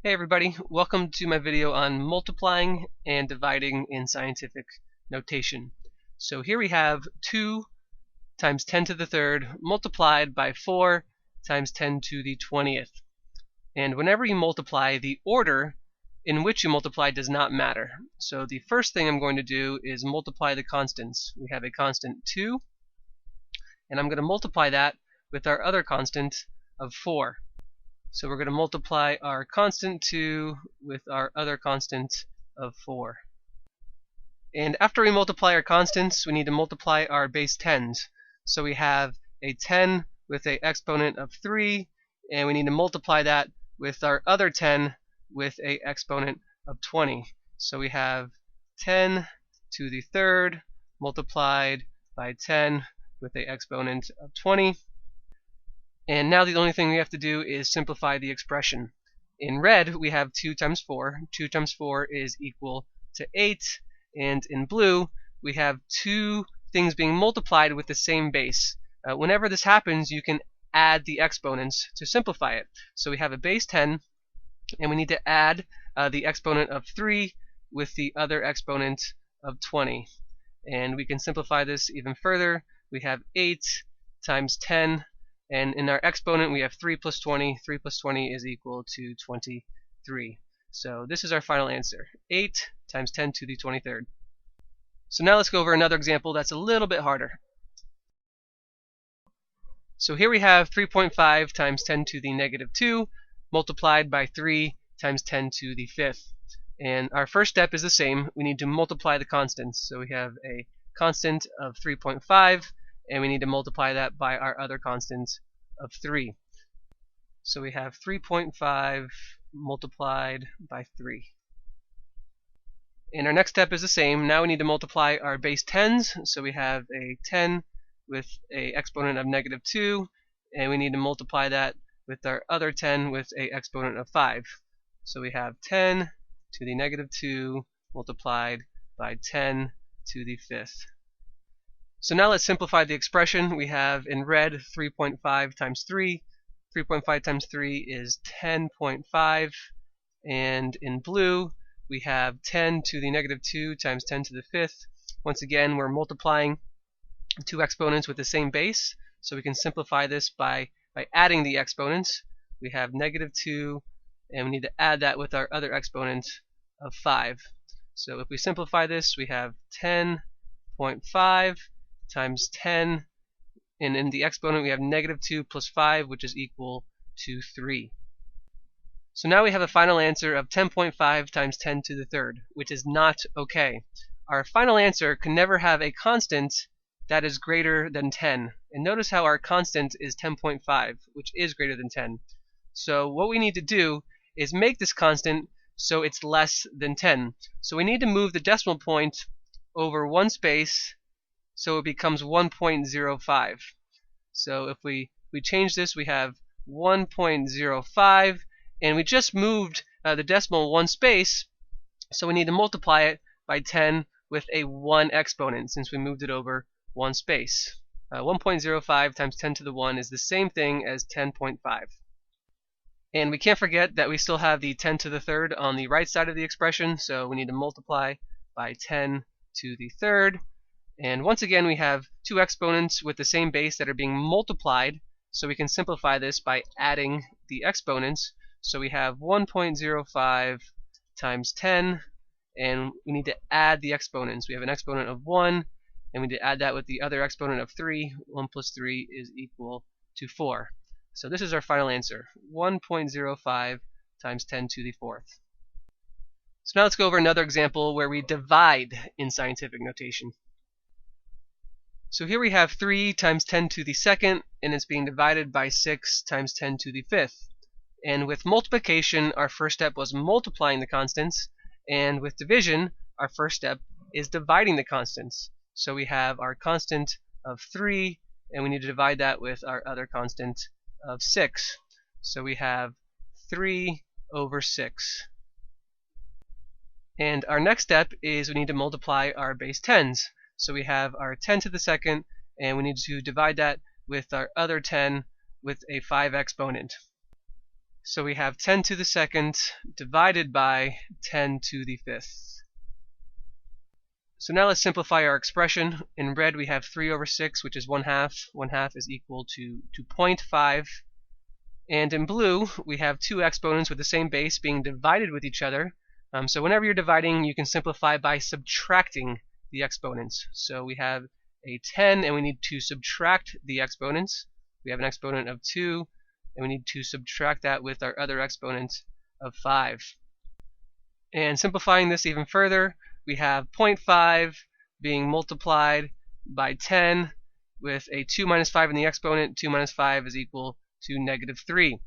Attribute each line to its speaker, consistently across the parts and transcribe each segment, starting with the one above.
Speaker 1: Hey everybody, welcome to my video on multiplying and dividing in scientific notation. So here we have 2 times 10 to the third multiplied by 4 times 10 to the 20th. And whenever you multiply, the order in which you multiply does not matter. So the first thing I'm going to do is multiply the constants. We have a constant 2, and I'm going to multiply that with our other constant of 4. So we're going to multiply our constant 2 with our other constant of 4. And after we multiply our constants, we need to multiply our base 10s. So we have a 10 with an exponent of 3, and we need to multiply that with our other 10 with an exponent of 20. So we have 10 to the third multiplied by 10 with an exponent of 20. And now the only thing we have to do is simplify the expression. In red, we have 2 times 4. 2 times 4 is equal to 8. And in blue, we have two things being multiplied with the same base. Whenever this happens, you can add the exponents to simplify it. So we have a base 10, and we need to add the exponent of 3 with the other exponent of 20. And we can simplify this even further. We have 8 times 10. And in our exponent, we have 3 plus 20. 3 plus 20 is equal to 23. So this is our final answer, 8 times 10 to the 23rd. So now let's go over another example that's a little bit harder. So here we have 3.5 times 10 to the negative 2 multiplied by 3 times 10 to the 5th. And our first step is the same. We need to multiply the constants. So we have a constant of 3.5. and we need to multiply that by our other constant of 3. So we have 3.5 multiplied by 3. And our next step is the same. Now we need to multiply our base 10s. So we have a 10 with an exponent of negative 2, and we need to multiply that with our other 10 with an exponent of 5. So we have 10 to the negative 2 multiplied by 10 to the 5th. So now let's simplify the expression. We have in red 3.5 times 3. 3.5 times 3 is 10.5. And in blue, we have 10 to the negative 2 times 10 to the 5th. Once again, we're multiplying two exponents with the same base. So we can simplify this by adding the exponents. We have negative 2, and we need to add that with our other exponent of 5. So if we simplify this, we have 10.5 times 10, and in the exponent we have negative 2 plus 5, which is equal to 3. So now we have a final answer of 10.5 times 10 to the third, which is not okay. Our final answer can never have a constant that is greater than 10. And notice how our constant is 10.5, which is greater than 10. So what we need to do is make this constant so it's less than 10. So we need to move the decimal point over one space so it becomes 1.05. So if we change this, we have 1.05, and we just moved the decimal one space, so we need to multiply it by 10 with a 1 exponent since we moved it over one space. 1.05 times 10 to the 1 is the same thing as 10.5. And we can't forget that we still have the 10 to the third on the right side of the expression, so we need to multiply by 10 to the third. And once again, we have two exponents with the same base that are being multiplied, so we can simplify this by adding the exponents. So we have 1.05 times 10, and we need to add the exponents. We have an exponent of 1, and we need to add that with the other exponent of 3. 1 plus 3 is equal to 4. So this is our final answer, 1.05 times 10 to the 4th. So now let's go over another example where we divide in scientific notation. So here we have 3 times 10 to the 2nd, and it's being divided by 6 times 10 to the 5th. And with multiplication, our first step was multiplying the constants, and with division, our first step is dividing the constants. So we have our constant of 3, and we need to divide that with our other constant of 6. So we have 3 over 6. And our next step is we need to multiply our base 10s. So we have our 10 to the 2nd, and we need to divide that with our other 10 with a 5 exponent. So we have 10 to the second divided by 10 to the fifth. So now let's simplify our expression. In red we have 3 over 6, which is 1/2. 1/2 is equal to 0.5. And in blue we have two exponents with the same base being divided with each other. So whenever you're dividing, you can simplify by subtracting the exponents. So we have a 10 and we need to subtract the exponents. We have an exponent of 2 and we need to subtract that with our other exponent of 5. And simplifying this even further, we have 0.5 being multiplied by 10 with a 2 minus 5 in the exponent. 2 minus 5 is equal to -3.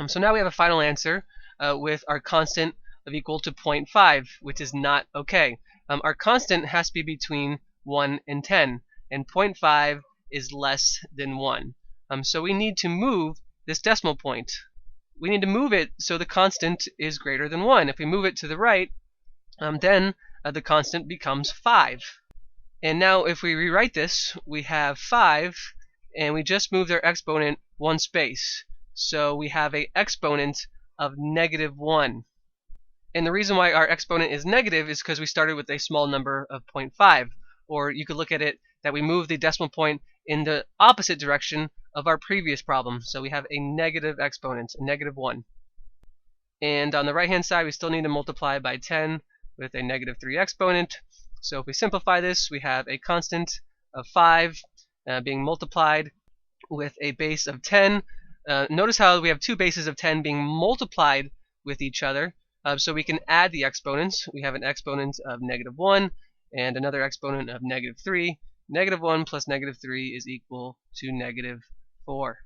Speaker 1: So now we have a final answer with our constant of equal to 0.5, which is not okay. Our constant has to be between 1 and 10, and 0.5 is less than 1. So we need to move this decimal point. We need to move it so the constant is greater than 1. If we move it to the right, then the constant becomes 5. And now if we rewrite this, we have 5, and we just moved our exponent one space. So we have an exponent of -1. And the reason why our exponent is negative is because we started with a small number of 0.5. Or you could look at it that we moved the decimal point in the opposite direction of our previous problem. So we have a negative exponent, a -1. And on the right hand side we still need to multiply by 10 with a -3 exponent. So if we simplify this, we have a constant of 5 being multiplied with a base of 10. Notice how we have two bases of 10 being multiplied with each other. So we can add the exponents. We have an exponent of -1 and another exponent of -3. -1 plus -3 is equal to -4.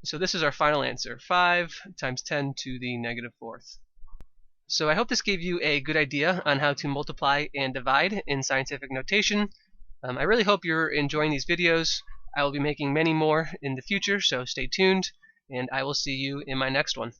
Speaker 1: So this is our final answer, 5 times 10 to the -4th. So I hope this gave you a good idea on how to multiply and divide in scientific notation. I really hope you're enjoying these videos. I will be making many more in the future, so stay tuned, and I will see you in my next one.